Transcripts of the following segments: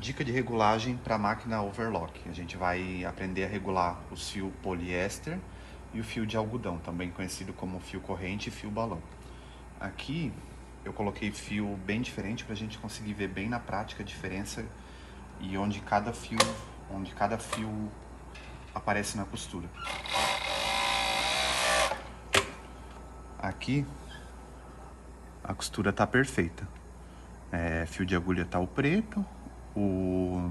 Dica de regulagem para máquina overlock. A gente vai aprender a regular os fios poliéster e o fio de algodão, também conhecido como fio corrente e fio balão. Aqui eu coloquei fio bem diferente para a gente conseguir ver bem na prática a diferença e onde cada fio aparece na costura. Aqui a costura tá perfeita. Fio de agulha tá o preto, o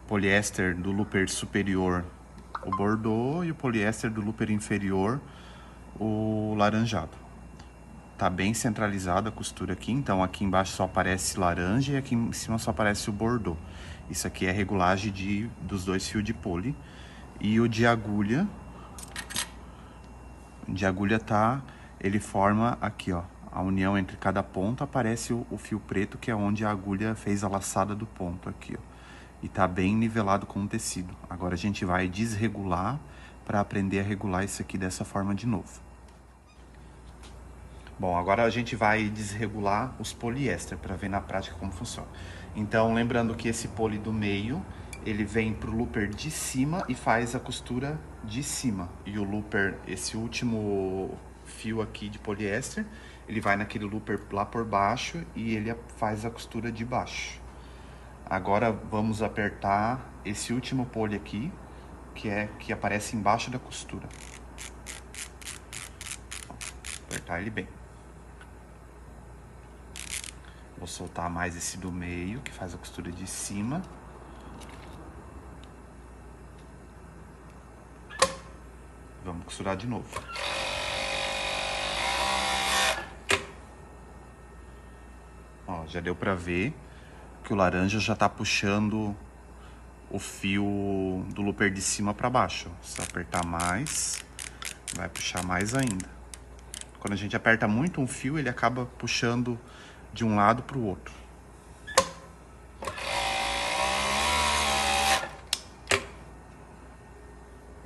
poliéster do looper superior o bordô e o poliéster do looper inferior o laranjado. Tá bem centralizada a costura aqui, então aqui embaixo só aparece laranja e aqui em cima só aparece o bordô. Isso aqui é a regulagem dos dois fios de poli. E o de agulha tá, ele forma aqui, ó, a união entre cada ponto, aparece o fio preto, que é onde a agulha fez a laçada do ponto aqui, ó. E tá bem nivelado com o tecido. Agora a gente vai desregular para aprender a regular isso aqui dessa forma de novo. Bom, agora a gente vai desregular os poliéster para ver na prática como funciona. Então, lembrando que esse poli do meio, ele vem pro looper de cima e faz a costura de cima. E o looper, esse último fio aqui de poliéster, ele vai naquele looper lá por baixo e ele faz a costura de baixo. Agora vamos apertar esse último poli aqui, que aparece embaixo da costura. Apertar ele bem. Vou soltar mais esse do meio, que faz a costura de cima. Vamos costurar de novo. Ó, já deu pra ver que o laranja já tá puxando o fio do looper de cima para baixo. Se apertar mais, vai puxar mais ainda. Quando a gente aperta muito um fio, ele acaba puxando de um lado para o outro.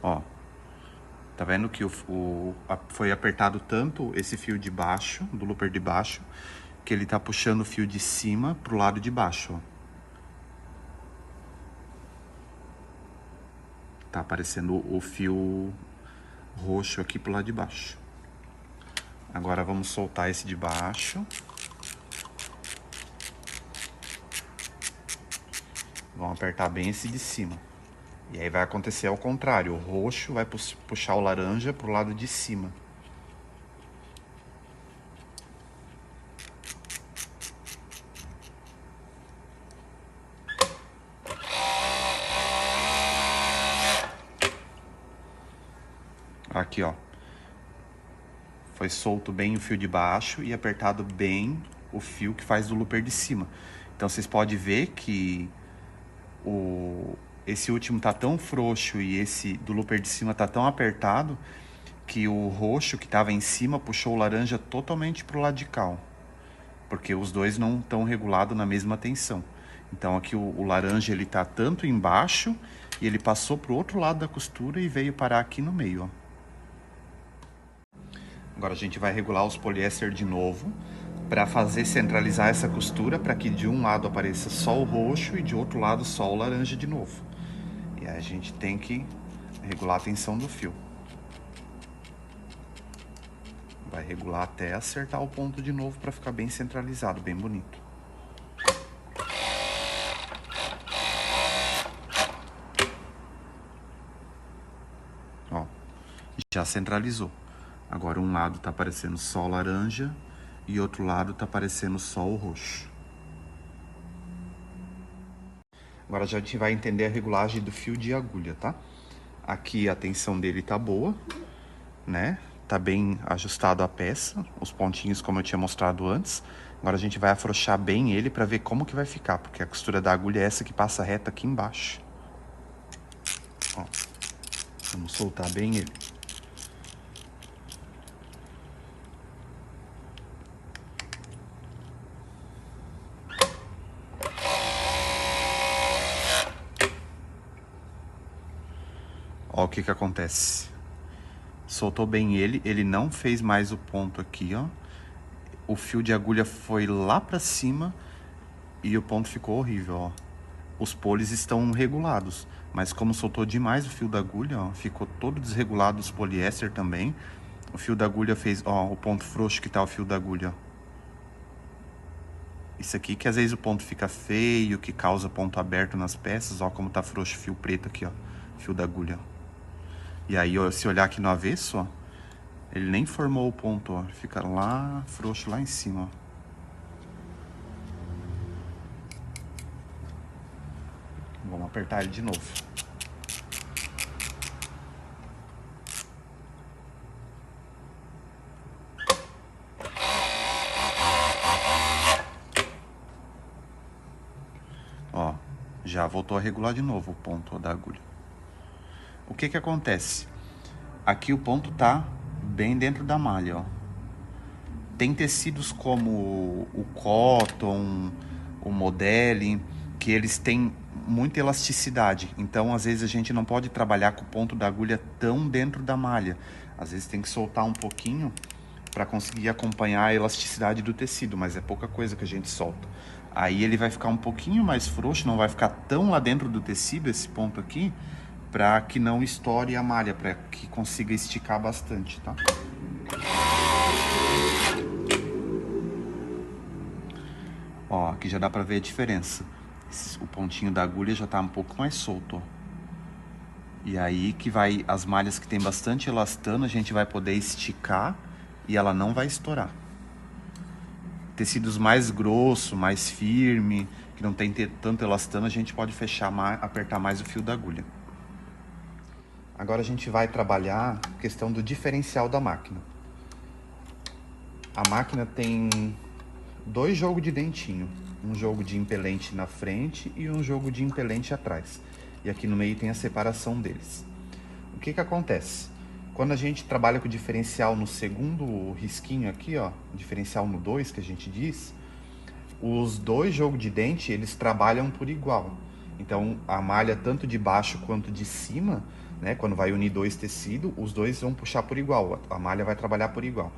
Ó, tá vendo que foi apertado tanto esse fio de baixo, do looper de baixo, que ele tá puxando o fio de cima pro lado de baixo, ó. Tá aparecendo o fio roxo aqui pro lado de baixo. Agora vamos soltar esse de baixo. Vamos apertar bem esse de cima. E aí vai acontecer ao contrário. O roxo vai puxar o laranja pro lado de cima. Aqui, ó. Foi solto bem o fio de baixo e apertado bem o fio que faz do looper de cima. Então vocês podem ver que esse último tá tão frouxo e esse do looper de cima tá tão apertado que o roxo que tava em cima puxou o laranja totalmente pro lado de cá, ó, porque os dois não estão regulados na mesma tensão. Então aqui o laranja ele tá tanto embaixo e ele passou pro outro lado da costura e veio parar aqui no meio, ó. Agora a gente vai regular os poliéster de novo para fazer centralizar essa costura para que de um lado apareça só o roxo e de outro lado só o laranja de novo. E aí a gente tem que regular a tensão do fio. Vai regular até acertar o ponto de novo para ficar bem centralizado, bem bonito. Ó, já centralizou. Agora um lado tá aparecendo só o laranja e outro lado tá aparecendo só o roxo. Agora já a gente vai entender a regulagem do fio de agulha, tá? Aqui a tensão dele tá boa, né? Tá bem ajustado a peça, os pontinhos como eu tinha mostrado antes. Agora a gente vai afrouxar bem ele para ver como que vai ficar, porque a costura da agulha é essa que passa reta aqui embaixo. Ó, vamos soltar bem ele. Ó o que que acontece. Soltou bem ele não fez mais o ponto aqui, ó. O fio de agulha foi lá pra cima e o ponto ficou horrível, ó. Os polis estão regulados, mas como soltou demais o fio da agulha, ó, ficou todo desregulado os poliéster também. O fio da agulha fez, ó, o ponto frouxo que tá o fio da agulha, ó. Isso aqui que às vezes o ponto fica feio, que causa ponto aberto nas peças, ó como tá frouxo o fio preto aqui, ó, fio da agulha. E aí, ó, se olhar aqui no avesso, ó, ele nem formou o ponto, ó, fica lá frouxo lá em cima, ó. Vamos apertar ele de novo. Ó, já voltou a regular de novo o ponto da agulha. O que que acontece? Aqui o ponto tá bem dentro da malha, ó. Tem tecidos como o cotton, o modeling, que eles têm muita elasticidade. Então, às vezes a gente não pode trabalhar com o ponto da agulha tão dentro da malha. Às vezes tem que soltar um pouquinho para conseguir acompanhar a elasticidade do tecido, mas é pouca coisa que a gente solta. Aí ele vai ficar um pouquinho mais frouxo, não vai ficar tão lá dentro do tecido esse ponto aqui, para que não estoure a malha, para que consiga esticar bastante, tá? Ó, aqui já dá para ver a diferença. O pontinho da agulha já tá um pouco mais solto, ó. E aí que vai, as malhas que tem bastante elastano, a gente vai poder esticar e ela não vai estourar. Tecidos mais grosso, mais firme, que não tem tanto elastano, a gente pode fechar mais, apertar mais o fio da agulha. Agora a gente vai trabalhar a questão do diferencial da máquina. A máquina tem dois jogos de dentinho, um jogo de impelente na frente e um jogo de impelente atrás. E aqui no meio tem a separação deles. O que que acontece? Quando a gente trabalha com o diferencial no segundo risquinho aqui, ó, diferencial no 2 que a gente diz, os dois jogos de dente, eles trabalham por igual. Então, a malha tanto de baixo quanto de cima, né, quando vai unir dois tecidos, os dois vão puxar por igual, a malha vai trabalhar por igual.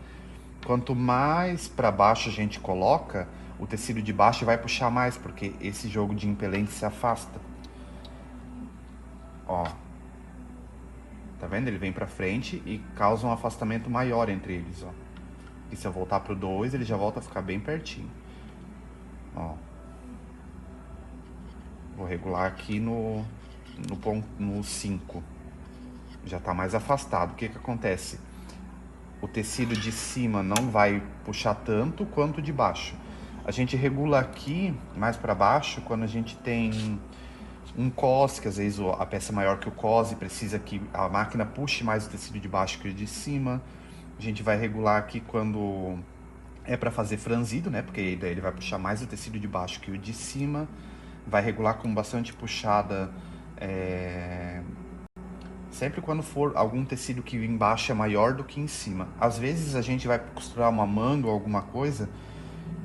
Quanto mais para baixo a gente coloca, o tecido de baixo vai puxar mais, porque esse jogo de impelente se afasta. Ó, tá vendo? Ele vem pra frente e causa um afastamento maior entre eles, ó. E se eu voltar pro 2, ele já volta a ficar bem pertinho. Ó. Vou regular aqui no 5. Já tá mais afastado. O que que acontece? O tecido de cima não vai puxar tanto quanto de baixo. A gente regula aqui, mais para baixo, quando a gente tem um cos, que às vezes a peça é maior que o cos e precisa que a máquina puxe mais o tecido de baixo que o de cima. A gente vai regular aqui quando é para fazer franzido, né? Porque daí ele vai puxar mais o tecido de baixo que o de cima. Vai regular com bastante puxada, sempre quando for algum tecido que embaixo é maior do que em cima. Às vezes a gente vai costurar uma manga ou alguma coisa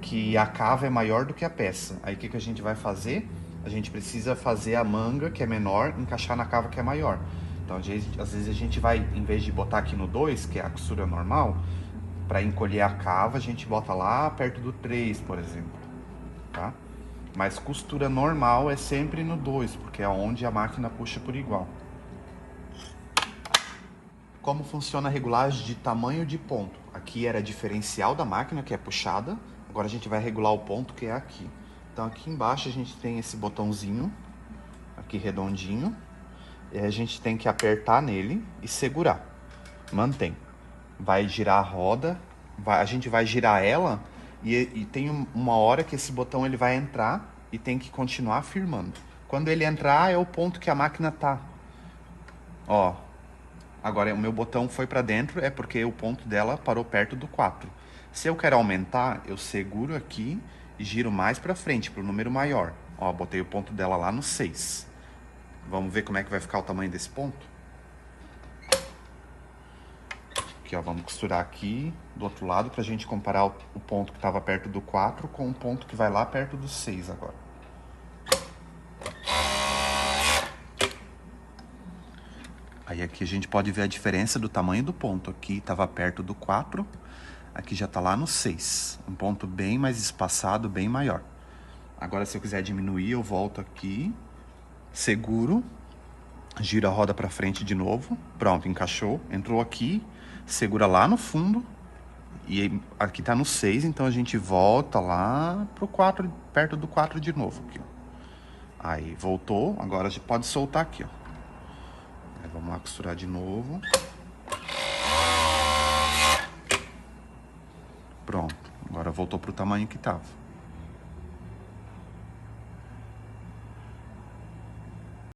que a cava é maior do que a peça. Aí o que que a gente vai fazer? A gente precisa fazer a manga, que é menor, encaixar na cava que é maior. Então, às vezes a gente vai, em vez de botar aqui no 2, que é a costura normal, para encolher a cava, a gente bota lá perto do 3, por exemplo, tá? Mas costura normal é sempre no 2, porque é onde a máquina puxa por igual. Como funciona a regulagem de tamanho de ponto? Aqui era diferencial da máquina, que é puxada. Agora a gente vai regular o ponto, que é aqui. Então aqui embaixo a gente tem esse botãozinho, aqui redondinho. E a gente tem que apertar nele e segurar. Mantém. Vai girar a roda, a gente vai girar ela e tem uma hora que esse botão ele vai entrar e tem que continuar firmando. Quando ele entrar é o ponto que a máquina tá. Ó, agora o meu botão foi para dentro, é porque o ponto dela parou perto do 4. Se eu quero aumentar, eu seguro aqui e giro mais para frente, para o número maior. Ó, botei o ponto dela lá no 6. Vamos ver como é que vai ficar o tamanho desse ponto? Aqui, ó, vamos costurar aqui do outro lado pra gente comparar o ponto que estava perto do 4 com o ponto que vai lá perto do 6 agora. Aí aqui a gente pode ver a diferença do tamanho do ponto. Aqui estava perto do 4, aqui já está lá no 6. Um ponto bem mais espaçado, bem maior. Agora, se eu quiser diminuir, eu volto aqui, seguro, giro a roda pra frente de novo. Pronto, encaixou. Entrou aqui, segura lá no fundo. E aqui tá no 6, então a gente volta lá pro 4, perto do 4 de novo aqui, ó. Aí, voltou. Agora a gente pode soltar aqui, ó. Aí, vamos lá costurar de novo. Pronto. Agora voltou pro tamanho que tava.